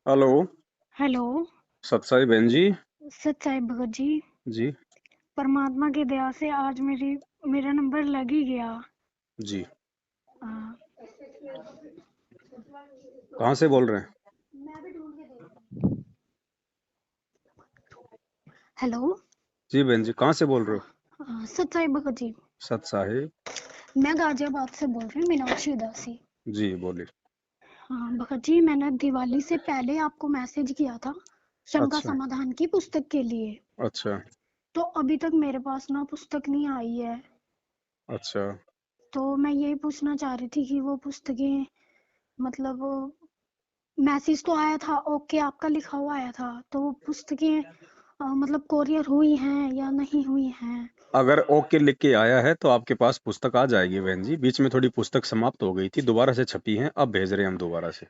Hello. Hello. सत्साई बहन जी। सत साई भगत जी। जी। परमात्मा की दया से आज मेरा नंबर लग ही गया। जी। आ, कहाँ से बोल रहे हैं? हेलो। जी बहन जी, कहाँ से बोल रहे हो? सत साई भगत जी। सत्साई। मैं गाजियाबाद से बोल रही हूँ, मीनाक्षी उदासी। जी बोलिए। हाँ भगत जी, मैंने दिवाली से पहले आपको मैसेज किया था शंका अच्छा। समाधान की पुस्तक के लिए। अच्छा। तो अभी तक मेरे पास ना पुस्तक नहीं आई है। अच्छा। तो मैं यही पूछना चाह रही थी कि वो पुस्तकें, मतलब मैसेज तो आया था, ओके आपका लिखा हुआ आया था, तो वो पुस्तकें मतलब कोरियर हुई हैं या नहीं हुई हैं? अगर ओके लिख के आया है तो आपके पास पुस्तक आ जाएगी बहन जी। बीच में थोड़ी पुस्तक समाप्त हो गई थी, दोबारा से छपी है, अब भेज रहे हैं हम दोबारा से।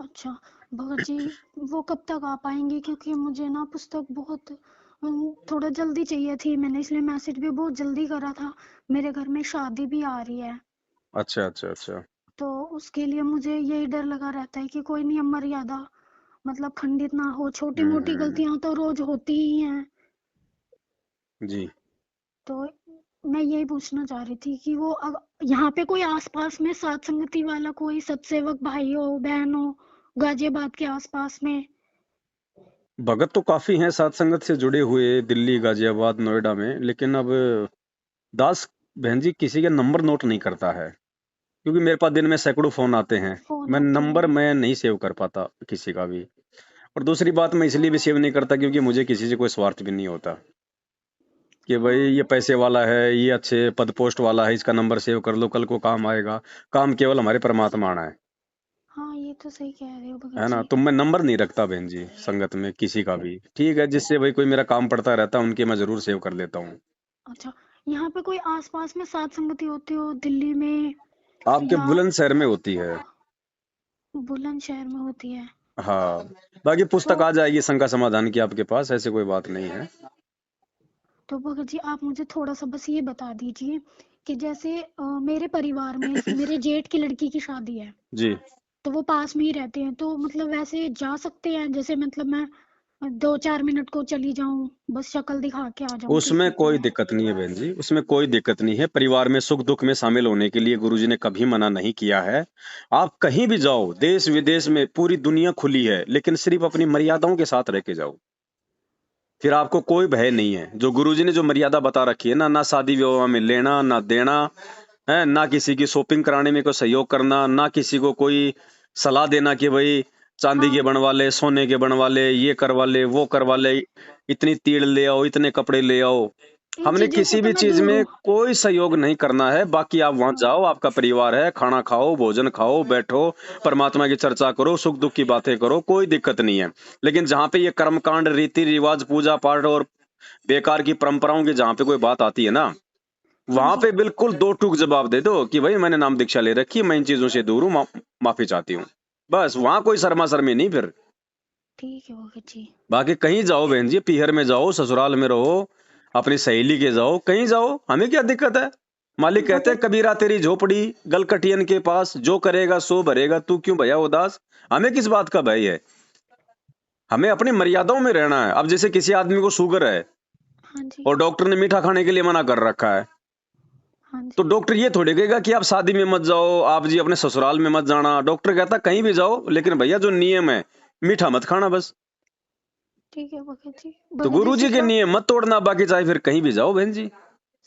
अच्छा भगत जी, वो कब तक आ पाएंगे? क्योंकि मुझे ना पुस्तक बहुत थोड़ा जल्दी चाहिए थी। मैंने इसलिए मैसेज भी बहुत जल्दी करा था। मेरे घर में शादी भी आ रही है, अच्छा अच्छा अच्छा। तो उसके लिए मुझे यही डर लगा रहता है कि कोई नियम मर्यादा मतलब खंडित ना हो। छोटी मोटी हम्म। गलतियां तो रोज होती ही हैं। जी। तो मैं यही पूछना चाह रही थी कि वो यहाँ पे कोई आसपास में सात संगति वाला कोई सत्सेवक भाई हो बहन हो गाजियाबाद के आसपास में? भगत तो काफी हैं साथ संगत से जुड़े हुए, दिल्ली, गाजियाबाद, नोएडा में, लेकिन अब दास बहन जी किसी का नंबर नोट नहीं करता है, क्योंकि मेरे पास दिन में सैकड़ों फोन आते हैं। फोन मैं आते नंबर हैं। मैं नहीं सेव कर पाता किसी का भी। और दूसरी बात, मैं इसलिए भी सेव नहीं करता क्योंकि मुझे किसी से कोई स्वार्थ भी नहीं होता कि भाई हाँ ये पैसे वाला है, ये अच्छे पद पोस्ट वाला है, इसका नंबर सेव कर लो, कल को काम आएगा। काम केवल हमारे परमात्मा आना हाँ, ये तो सही कह रहे हो है भगत ना। जी। तो मैं नंबर नहीं रखता बहन जी संगत में किसी का भी। ठीक है, जिससे भाई कोई मेरा काम पड़ता रहता है उनके मैं जरूर सेव कर लेता हूँ। अच्छा, यहाँ पे कोई आसपास में सात संगति होती हो दिल्ली में आपके या बुलंदशहर में होती है। बुलंदशहर में होती है? हाँ। बाकी तो पुस्तक आ जाएगी शंका समाधान की आपके पास, ऐसे कोई बात नहीं है। भगत जी, आप मुझे थोड़ा सा बस ये बता दीजिए कि जैसे मेरे परिवार में मेरे जेठ की लड़की की शादी है, जी। तो वो पास में ही रहते हैं, तो मतलब वैसे जा सकते हैं? जैसे मतलब मैं 2-4 मिनट को चली जाऊं, बस शक्ल दिखा के आ जाऊं उसमें किसी कोई को? दिक्कत नहीं है बहन जी, उसमें कोई दिक्कत नहीं है। परिवार में सुख दुख में शामिल होने के लिए गुरुजी ने कभी मना नहीं किया है। आप कहीं भी जाओ, देश विदेश में, पूरी दुनिया खुली है, लेकिन सिर्फ अपनी मर्यादाओं के साथ रह के जाओ। फिर आपको कोई भय नहीं है। जो गुरुजी ने जो मर्यादा बता रखी है ना, ना शादी विवाह में लेना ना देना है, ना किसी की शॉपिंग कराने में कोई सहयोग करना, ना किसी को कोई सलाह देना कि भाई चांदी के हाँ, बनवा ले, सोने के बनवा ले, ये करवा ले, वो करवा ले, इतनी तीड़ ले आओ, इतने कपड़े ले आओ। इन हमने चीजों से किसी तो भी मैं चीज दूर में हूँ। कोई सहयोग नहीं करना है। बाकी आप वहां हाँ, जाओ, आपका परिवार है, खाना खाओ, भोजन खाओ, बैठो, परमात्मा की चर्चा करो, सुख दुख की बातें करो, कोई दिक्कत नहीं है। लेकिन जहां पे ये कर्मकांड, रीति रिवाज, पूजा पाठ और बेकार की परंपराओं की जहां पे कोई बात आती है ना, हाँ वहां जी। पे बिल्कुल दो टूक जवाब दे दो कि भाई मैंने नाम दीक्षा ले रखी है, मैं इन चीजों से दूर हूँ, माफी चाहती हूँ। बस वहां कोई शर्मा शर्मी नहीं फिर। ठीक है भगत जी। बाकी कहीं जाओ बहन जी, पीहर में जाओ, ससुराल में रहो, अपनी सहेली के जाओ, कहीं जाओ, हमें क्या दिक्कत है। मालिक कहते हैं भगत कबीरा तेरी झोपड़ी गलकटियन के पास, जो करेगा सो भरेगा, तू क्यों भया उदास। हमें किस बात का भय है। हमें अपनी मर्यादाओं में रहना है। अब जैसे किसी आदमी को शुगर है हाँ जी। और डॉक्टर ने मीठा खाने के लिए मना कर रखा है, हाँ तो जी। डॉक्टर ये थोड़ी कहेगा कि आप शादी में मत जाओ, आप जी अपने ससुराल में मत जाना। डॉक्टर कहता कहीं भी जाओ, लेकिन भैया जो नियम है, मीठा मत खाना बस। ठीक है भगत जी। तो भगत जी, गुरु जी के नियम मत तोड़ना, बाकी चाहे फिर कहीं भी जाओ बहन जी।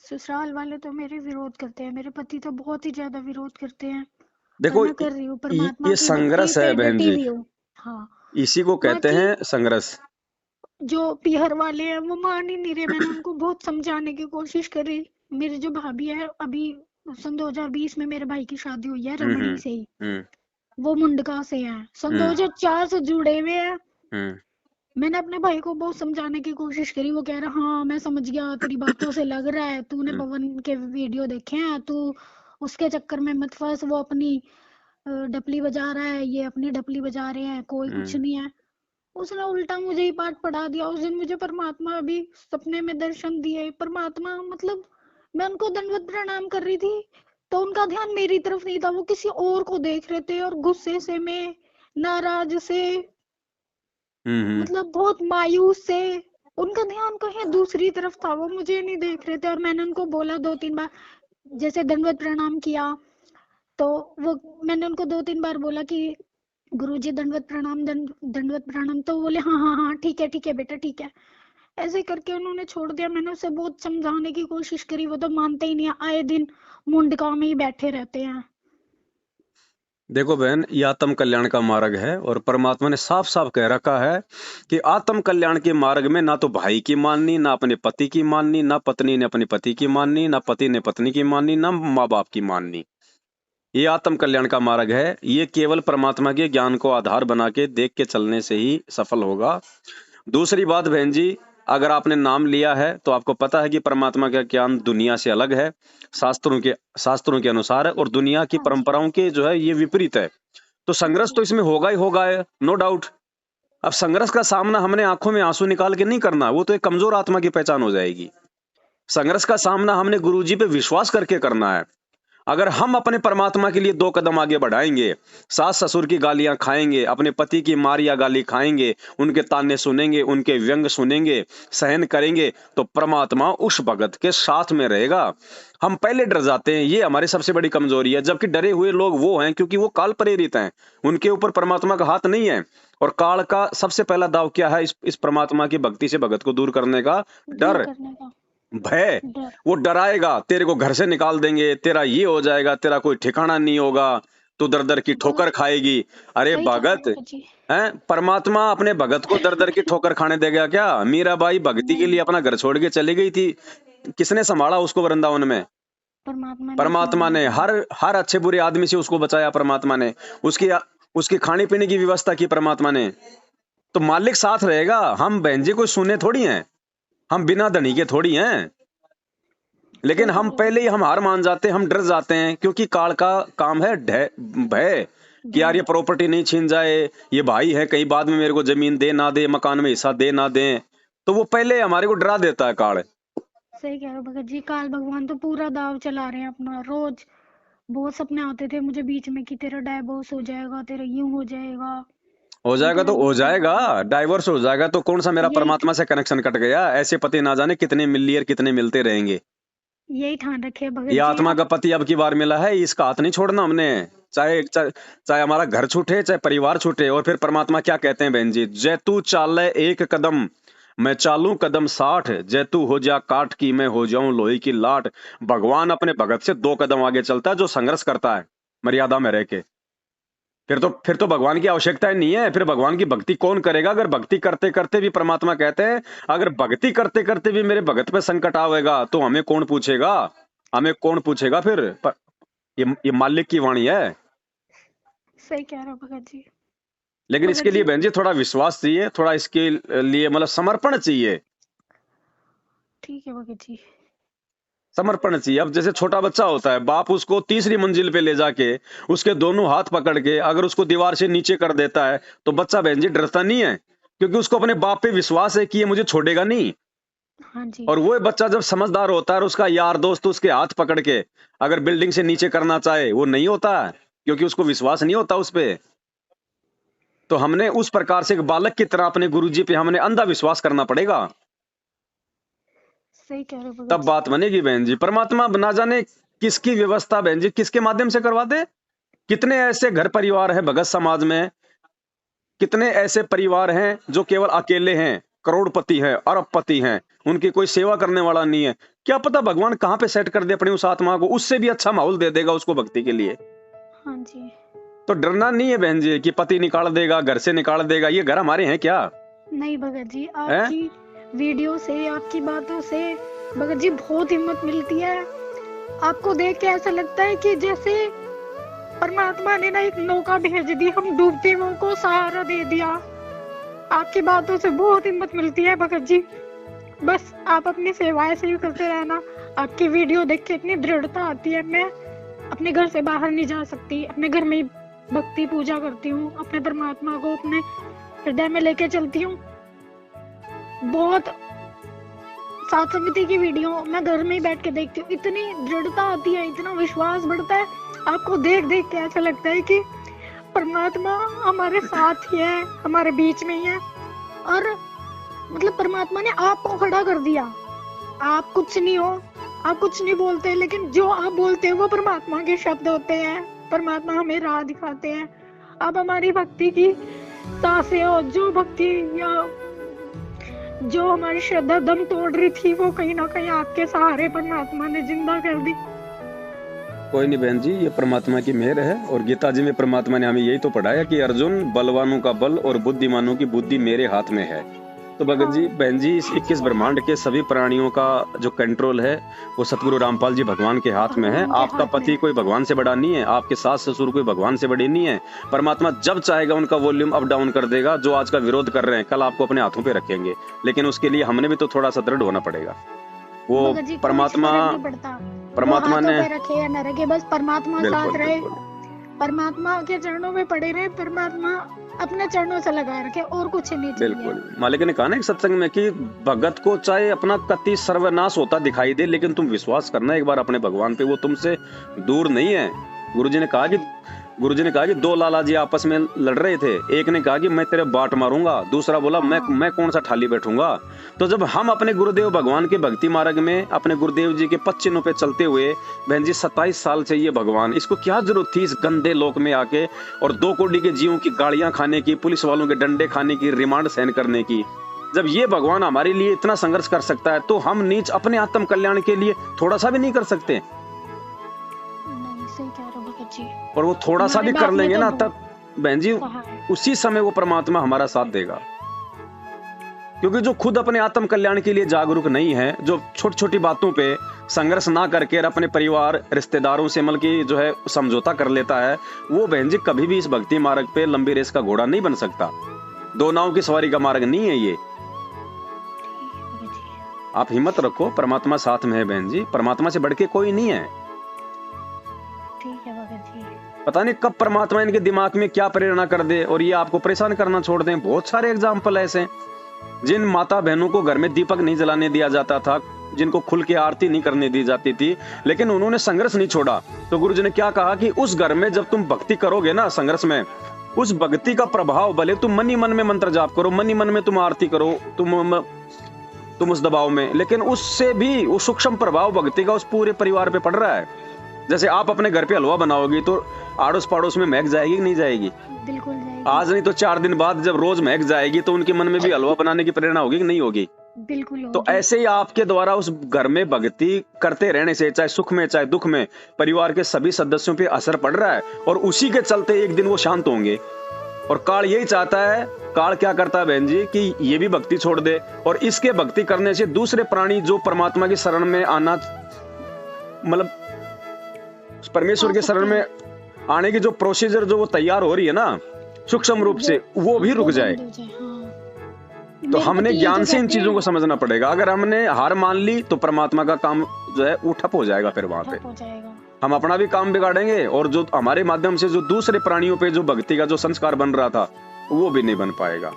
ससुराल वाले तो मेरे विरोध करते हैं, मेरे पति तो बहुत ही ज्यादा विरोध करते हैं। पर देखो मैं कर रही हूँ, ये परमात्मा की भक्ति संघर्ष है से बहन डटी जी, हुई हूँ। हाँ। इसी को कहते बाकी हैं संघर्ष। जो पीहर वाले हैं वो मान ही नहीं रहे। मैंने उनको बहुत समझाने की कोशिश करी। मेरी जो भाभी है, अभी सन 2020 में मेरे भाई की शादी हुई है रमणी से ही। हम्म। वो मुंडका से हैं, सन हम्म। 2004 से जुड़े हुए हैं। हम्म। मैंने अपने भाई को बहुत समझाने की कोशिश करी। वो कह रहा हाँ मैं समझ गया, तेरी बातों से लग रहा है, तूने हम्म। पवन के वीडियो देखे हैं, तू उसके चक्कर में मत फंस। वो अपनी डपली बजा रहा है, ये अपनी डपली बजा रहे हैं, कोई कुछ हम्म। नहीं है। उसने उल्टा मुझे ही पाठ पढ़ा दिया। उस दिन मुझे परमात्मा भी सपने में दर्शन दिए। परमात्मा मतलब मैं उनको दंडवत प्रणाम कर रही थी, तो उनका ध्यान मेरी तरफ नहीं था, वो किसी और को देख रहे थे और गुस्से से, मैं नाराज से मतलब बहुत मायूस से, उनका ध्यान कहीं दूसरी तरफ था, वो मुझे नहीं देख रहे थे। और मैंने उनको बोला 2-3 बार, जैसे दंडवत प्रणाम किया, तो वो मैंने उनको 2-3 बार बोला कि गुरुजी दंडवत प्रणाम, दंडवत प्रणाम, तो बोले हाँ हाँ हाँ ठीक है बेटा ठीक है। ऐसे करके उन्होंने छोड़ दिया। मैंने उसे बहुत समझाने की कोशिश करी, वो तो मानते ही नहीं है, आए दिन मुंडका में ही बैठे रहते हैं। देखो बहन, ये आत्म कल्याण का मार्ग है और परमात्मा ने साफ साफ कह रखा है कि आत्म कल्याण के मार्ग में ना तो भाई की माननी, ना अपने पति की माननी, ना पत्नी ने अपने पति की माननी, ना पति ने पत्नी की माननी, ना माँ बाप की माननी। ये आत्म कल्याण का मार्ग है। ये केवल परमात्मा के ज्ञान को आधार बना के देख के चलने से ही सफल होगा। दूसरी बात बहन जी, अगर आपने नाम लिया है तो आपको पता है कि परमात्मा का ज्ञान दुनिया से अलग है, शास्त्रों के अनुसार है, और दुनिया की हाँ जी। परंपराओं के जो है ये विपरीत है। तो संघर्ष बिल्कुल। तो इसमें होगा ही होगा है, नो डाउट। अब संघर्ष का सामना हमने आंखों में आंसू निकाल के नहीं करना, वो तो एक कमजोर आत्मा की पहचान हो जाएगी। संघर्ष का सामना हमने गुरुजी पे विश्वास करके करना है। अगर हम अपने परमात्मा के लिए 2 कदम आगे बढ़ाएंगे, सास ससुर की गालियां खाएंगे, अपने पति की मार या गाली खाएंगे, उनके ताने सुनेंगे, उनके व्यंग सुनेंगे, सहन करेंगे, तो परमात्मा उस भगत के साथ में रहेगा। हम पहले डर जाते हैं, ये हमारी सबसे बड़ी कमजोरी है। जबकि डरे हुए लोग वो हैं क्योंकि वो काल प्रेरित हैं, उनके ऊपर परमात्मा का हाथ नहीं है। और काल का सबसे पहला दाव क्या है इस परमात्मा की भक्ति से भगत को दूर करने का? दूर डर, करने का भय। डर। वो डराएगा, तेरे को घर से निकाल देंगे, तेरा ये हो जाएगा, तेरा कोई ठिकाना नहीं होगा, तू दर दर की ठोकर बहुत खाएगी। अरे सही कह रहे भगत हो जी। है, परमात्मा अपने भगत को दर दर की ठोकर खाने देगा क्या? मीराबाई भक्ति के नहीं, लिए अपना घर छोड़ के चली गई थी, किसने संभाला उसको वृंदावन में? परमात्मा ने परमात्मा संभाला ने। था। हर हर अच्छे बुरे आदमी से उसको बचाया परमात्मा ने, उसकी उसकी खाने पीने की व्यवस्था की परमात्मा ने। तो मालिक साथ रहेगा। हम बहन जी कोई सुने थोड़ी हैं, हम बिना धनी के थोड़ी हैं। लेकिन सही कह हम रहे हो पहले ही हम हार मान जाते हैं, हम डर जाते हैं, क्योंकि काल का काम है भय कि यार भय। ये प्रॉपर्टी नहीं छीन जाए, ये भाई है कहीं बाद में मेरे को जमीन दे ना दे, मकान में हिस्सा दे ना दे। तो वो पहले हमारे को डरा देता है काल। सही कह रहे हो भगत जी, काल भगवान तो पूरा दाव चला रहे हैं अपना। रोज बहुत सपने आते थे मुझे बीच में कि तेरा डाइवोर्स हो जाएगा, तेरा यूं हो जाएगा, हो ये जाएगा तेरा तो हो वो हो जाएगा, जाएगा। डाइवोर्स हो जाएगा तो कौन सा मेरा यही परमात्मा से कनेक्शन कट गया? ऐसे पति ना जाने कितने मिल लिए और कितने मिलते रहेंगे। यही ठान रखे ये भगत जी आत्मा आप। का पति अब की बार मिला है, इसका हाथ नहीं छोड़ना हमने। चाहे चाहे हमारा घर छूटे, चाहे परिवार छूटे। और फिर परमात्मा क्या कहते हैं बहन जी? जय तू चाले 1 कदम, मैं चालू कदम 60, जय तू हो जा काठ की, मैं हो जाऊं लोही की लाट। भगवान अपने भगत से 2 कदम आगे चलता है जो संघर्ष करता है मर्यादा में रह के। फिर तो भगवान की आवश्यकता ही नहीं है। फिर भगवान की भक्ति कौन करेगा? अगर भक्ति करते करते भी, परमात्मा कहते हैं, अगर भक्ति करते करते भी मेरे भगत पे संकट आवेगा तो हमें कौन पूछेगा? हमें कौन पूछेगा फिर? ये मालिक की वाणी है। सही कह रहे हो भगत जी। लेकिन भगत इसके लिए जी बहन जी थोड़ा विश्वास चाहिए, थोड़ा इसके लिए मतलब समर्पण चाहिए। ठीक है भगत जी। समर्पण चाहिए। अब जैसे छोटा बच्चा होता है, बाप उसको तीसरी मंजिल पे ले जाके उसके दोनों हाथ पकड़ के अगर उसको दीवार से नीचे कर देता है तो बच्चा बहन जी डरता नहीं है, क्योंकि उसको अपने बाप पे विश्वास है कि ये मुझे छोड़ेगा नहीं। हाँ जी। और वो बच्चा जब समझदार होता है और उसका यार दोस्त उसके हाथ पकड़ के अगर बिल्डिंग से नीचे करना चाहे, वो नहीं होता है, क्योंकि उसको विश्वास नहीं होता उस पे। तो हमने उस प्रकार से एक बालक की तरह अपने गुरुजी पे हमने अंधा विश्वास करना पड़ेगा, सही कह रहे हो तब भगत जी। बात बनेगी बहन जी। परमात्मा ना जाने किसकी व्यवस्था बहन जी किसके माध्यम से करवा दे। कितने ऐसे घर परिवार हैं भगत समाज में, कितने ऐसे परिवार हैं जो केवल अकेले हैं, करोड़पति हैं, अरबपति हैं, उनकी कोई सेवा करने वाला नहीं है। क्या पता भगवान कहाँ पे सेट कर दे अपनी उस आत्मा को, उससे भी अच्छा माहौल दे देगा उसको भक्ति के लिए। हाँ जी। तो डरना नहीं है बहन जी कि पति निकाल देगा, घर से निकाल देगा। ये घर हमारे हैं क्या? नहीं भगत जी, है? आपकी वीडियो से, आपकी बातों से भगत जी बहुत हिम्मत मिलती है। आपको देख के ऐसा लगता है कि जैसे परमात्मा ने ना एक नौका भेज दी, हम डूबते हुए को सहारा दे दिया। आपकी बातों से बहुत हिम्मत मिलती है भगत जी। बस आप अपनी सेवाएं ऐसे ही करते रहना। आपकी वीडियो देख के इतनी दृढ़ता आती है, मैं अपने घर से बाहर नहीं जा सकती, अपने घर में ही भक्ति पूजा करती हूँ, अपने परमात्मा को अपने हृदय में लेके चलती हूँ। बहुत सात समिति की वीडियो मैं घर में ही बैठ के देखती हूँ, इतनी दृढ़ता आती है, इतना विश्वास बढ़ता है। आपको देख देख के ऐसा लगता है कि परमात्मा हमारे साथ ही है, हमारे बीच में ही है। और मतलब परमात्मा ने आपको खड़ा कर दिया। आप कुछ नहीं हो, आप कुछ नहीं बोलते, लेकिन जो आप बोलते हो वो परमात्मा के शब्द होते हैं। परमात्मा हमें राह दिखाते हैं। आप हमारी भक्ति की सांसें हो, जो भक्ति या जो हमारी श्रद्धा दम तोड़ रही थी, वो कहीं ना कहीं आपके सहारे परमात्मा ने जिंदा कर दी। कोई नहीं बहन जी, ये परमात्मा की मेहर है। और गीता जी में परमात्मा ने हमें यही तो पढ़ाया कि अर्जुन, बलवानों का बल और बुद्धिमानों की बुद्धि मेरे हाथ में है। तो भगत जी, बहन जी, इस 21 ब्रह्मांड के सभी प्राणियों का जो कंट्रोल है वो सतगुरु रामपाल जी भगवान के हाथ में है। आपका पति कोई भगवान से बड़ा नहीं है, आपके सास ससुर कोई भगवान से बड़े नहीं है। परमात्मा जब चाहेगा उनका वॉल्यूम अप डाउन कर देगा। जो आज का विरोध कर रहे हैं, कल आपको अपने हाथों पे रखेंगे, लेकिन उसके लिए हमने भी तो थोड़ा सा दृढ़ होना पड़ेगा। वो परमात्मा ने रखे या न रखे, बस परमात्मा साथ रहे, परमात्मा के चरणों में पड़े रहे, परमात्मा अपने चरणों से लगाए रखे, और कुछ नहीं चाहिए। बिल्कुल। मालिक ने कहा ना एक सत्संग में कि भगत को चाहे अपना कति सर्वनाश होता दिखाई दे, लेकिन तुम विश्वास करना एक बार अपने भगवान पे, वो तुमसे दूर नहीं है। गुरुजी ने कहा कि दो लाला जी आपस में लड़ रहे थे। एक ने कहा कि मैं तेरे बाट मारूंगा, दूसरा बोला मैं कौन सा ठाली बैठूंगा। तो जब हम अपने गुरुदेव भगवान के भक्ति मार्ग में अपने गुरुदेव जी के पच्चिनों पे चलते हुए, बहन जी 27 साल से ये भगवान, इसको क्या जरूरत थी इस गंदे लोक में आके और 2 कोड़ी के जीवों की गालियां खाने की, पुलिस वालों के डंडे खाने की, रिमांड सहन करने की। जब ये भगवान हमारे लिए इतना संघर्ष कर सकता है, तो हम नीच अपने आत्म कल्याण के लिए थोड़ा सा भी नहीं कर सकते? और वो थोड़ा सा भी कर लेंगे ना, तब बहन जी उसी समय वो परमात्मा हमारा साथ देगा। क्योंकि जो खुद अपने आत्म कल्याण के लिए जागरूक नहीं है, जो छोटी छोटी बातों पे संघर्ष ना करके अपने परिवार रिश्तेदारों से मिल के जो है समझौता कर लेता है, वो बहन जी कभी भी इस भक्ति मार्ग पे लंबी रेस का घोड़ा नहीं बन सकता। 2 नाव की सवारी का मार्ग नहीं है ये। आप हिम्मत रखो, परमात्मा साथ में है बहन जी, परमात्मा से बढ़ के कोई नहीं है। पता नहीं कब परमात्मा इनके दिमाग में क्या प्रेरणा कर दे और ये आपको परेशान करना छोड़ दें। बहुत सारे एग्जाम्पल ऐसे, जिन माता बहनों को घर में दीपक नहीं जलाने दिया जाता था, जिनको खुल के आरती नहीं करने दी जाती थी, लेकिन उन्होंने संघर्ष नहीं छोड़ा। तो गुरुजी ने क्या कहा कि उस घर में जब तुम भक्ति करोगे ना, संघर्ष में, उस भक्ति का प्रभाव, भले तुम मन ही मन में मंत्र जाप करो, मन ही मन में तुम आरती करो, तुम उस दबाव में, लेकिन उससे भी वो सूक्ष्म प्रभाव भक्ति का उस पूरे परिवार पे पड़ रहा है। जैसे आप अपने घर पे हलवा बनाओगी तो आड़ोस पड़ोस में महक जाएगी कि नहीं जाएगी? बिल्कुल जाएगी। आज नहीं तो 4 दिन बाद जब रोज महक जाएगी तो उनके मन में भी हलवा बनाने की प्रेरणा होगी कि नहीं होगी? बिल्कुल होगी। तो ऐसे ही आपके द्वारा उस घर में भक्ति करते रहने से, चाहे सुख में चाहे दुख में, परिवार के सभी सदस्यों पे असर पड़ रहा है, और उसी के चलते एक दिन वो शांत होंगे। और काल यही चाहता है, काल क्या करता है बहन जी कि ये भी भक्ति छोड़ दे, और इसके भक्ति करने से दूसरे प्राणी जो परमात्मा की शरण में आना, मतलब परमेश्वर के शरण में आने की जो प्रोसीजर जो वो तैयार हो रही है ना सूक्ष्म रूप से, वो भी रुक जाए। तो हमने ज्ञान से इन चीजों को समझना पड़ेगा। अगर हमने हार मान ली तो परमात्मा का काम जो है वो ठप हो जाएगा। फिर वहां पे हम अपना भी काम बिगाड़ेंगे, और जो हमारे माध्यम से जो दूसरे प्राणियों पे जो भक्ति का जो संस्कार बन रहा था वो भी नहीं बन पाएगा।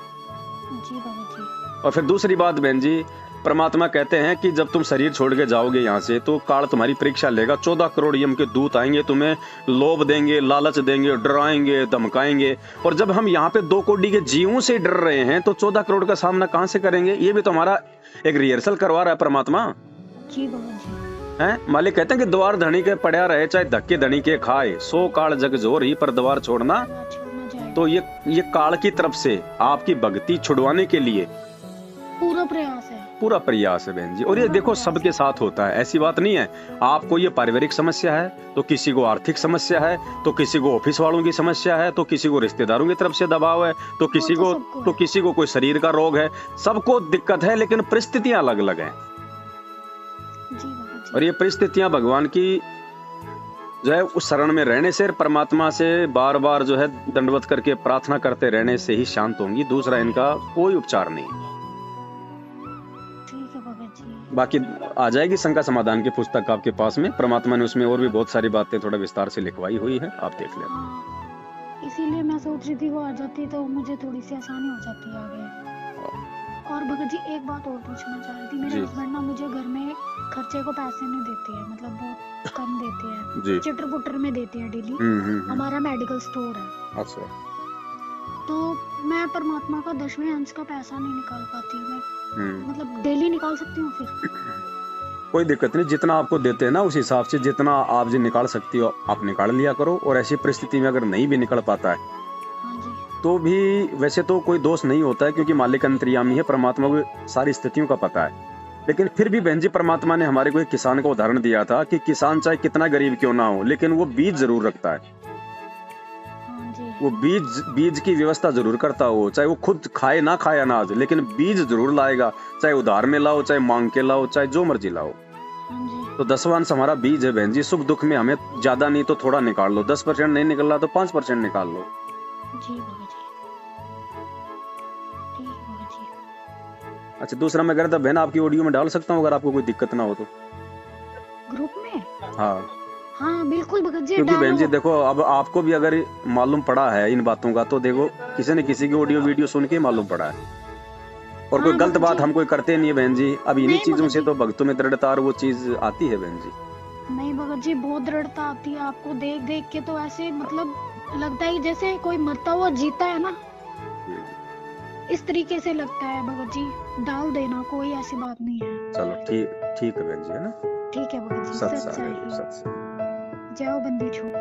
और फिर दूसरी बात बहन जी, परमात्मा कहते हैं कि जब तुम शरीर छोड़ के जाओगे यहाँ से, तो काल तुम्हारी परीक्षा लेगा। 14 करोड़ यम के दूत आएंगे, तुम्हें लोभ देंगे, लालच देंगे, डराएंगे, धमकाएंगे। और जब हम यहाँ पे 2 कोड़ी के जीवों से डर रहे हैं, तो 14 करोड़ का सामना कहाँ से करेंगे? ये भी तो हमारा एक रिहर्सल करवा रहा है परमात्मा। है मालिक कहते हैं कि द्वार धनी के पड़ा रहे, चाहे धक्के धनी के खाए, 100 काल जग जोर ही पर द्वार छोड़ना। तो ये काल की तरफ से आपकी भक्ति छुड़वाने के लिए पूरा प्रयास है बहन जी। और ये देखो सबके साथ होता है, ऐसी बात नहीं है। आपको ये पारिवारिक समस्या है, तो किसी को आर्थिक समस्या है, तो किसी को ऑफिस वालों की समस्या है, तो किसी को रिश्तेदारों की तरफ से दबाव है, तो किसी को कोई शरीर का रोग है। सबको दिक्कत है, लेकिन परिस्थितियां अलग अलग हैं। और ये परिस्थितियां भगवान की जो है उस शरण में रहने से, परमात्मा से बार बार जो है दंडवत करके प्रार्थना करते रहने से ही शांत होंगी। दूसरा इनका कोई उपचार नहीं। बाकी आ जाएगी शंका समाधान की पुस्तक आपके पास में, परमात्मा ने उसमें और भी बहुत सारी बातें थोड़ा विस्तार से लिखवाई हुई है, आप देख लेना। इसीलिए मैं सोच रही थी वो आ जाती तो मुझे थोड़ी सी आसानी हो जाती है आगे। और भगत जी एक बात और पूछना चाह रही थी, मेरे हस्बैंड ना मुझे घर में खर्चे को पैसे नहीं देते हैं, मतलब बहुत कम देते हैं, चिटर पुटर में देते हैं डेली। हमारा मेडिकल स्टोर है। अच्छा। तो मैं परमात्मा का 10वें अंश का पैसा नहीं निकाल पाती। मैं मतलब डेली निकाल सकती हूँ फिर? कोई दिक्कत नहीं, जितना आपको देते हैं ना उस हिसाब से जितना आप जी निकाल सकती हो आप निकाल लिया करो। और ऐसी परिस्थिति में अगर नहीं भी निकल पाता है हाँ जी। तो भी वैसे तो कोई दोष नहीं होता है, क्योंकि मालिक अंतर्यामी है, परमात्मा को सारी स्थितियों का पता है। लेकिन फिर भी बहन जी परमात्मा ने हमारे को एक किसान का उदाहरण दिया था कि किसान चाहे कितना गरीब क्यों ना हो लेकिन वो बीज जरूर रखता है। हाँ जी। वो बीज की व्यवस्था जरूर करता हो, चाहे वो खुद खाए ना खाए अनाज, लेकिन बीज जरूर लाएगा, चाहे उधार में लाओ, चाहे मांग के लाओ, चाहे जो मर्जी लाओ। हाँ जी। तो 10वां अंश हमारा बीज है बहन जी। सुख दुख में हमें ज्यादा नहीं तो थोड़ा निकाल लो, 10% नहीं निकल रहा तो 5% निकाल लो। जी भगत जी, ठीक है भगत जी। अच्छा, दूसरा मैं कह रहा था बहन आपकी ऑडियो में डाल सकता हूँ अगर आपको कोई दिक्कत ना हो तो? ग्रुप में? हाँ, हाँ बिल्कुल भगत जी, क्योंकि बहन जी डालो। देखो अब आपको भी अगर मालूम पड़ा है इन बातों का तो देखो किसी न किसी की ऑडियो वीडियो सुन के मालूम पड़ा है। और कोई हाँ गलत भगत बात जी। हम कोई करते नहीं है बहन जी। अब इन्हीं नहीं चीजों भगत से जी, तो भक्तों में दृढ़ता और वो चीज आती है बहन जी। नहीं भगत जी, बहुत दृढ़ता आती है। आपको देख देख के तो ऐसे मतलब लगता है जैसे कोई मरता हुआ जीता है ना, इस तरीके से लगता है भगत जी। डाल देना, कोई ऐसी बात नहीं है। चलो ठीक ठीक है बहन जी, है ना? ठीक है भगत जी। सत सत सागर साई। सत सागर। जय हो बंदी छोड़।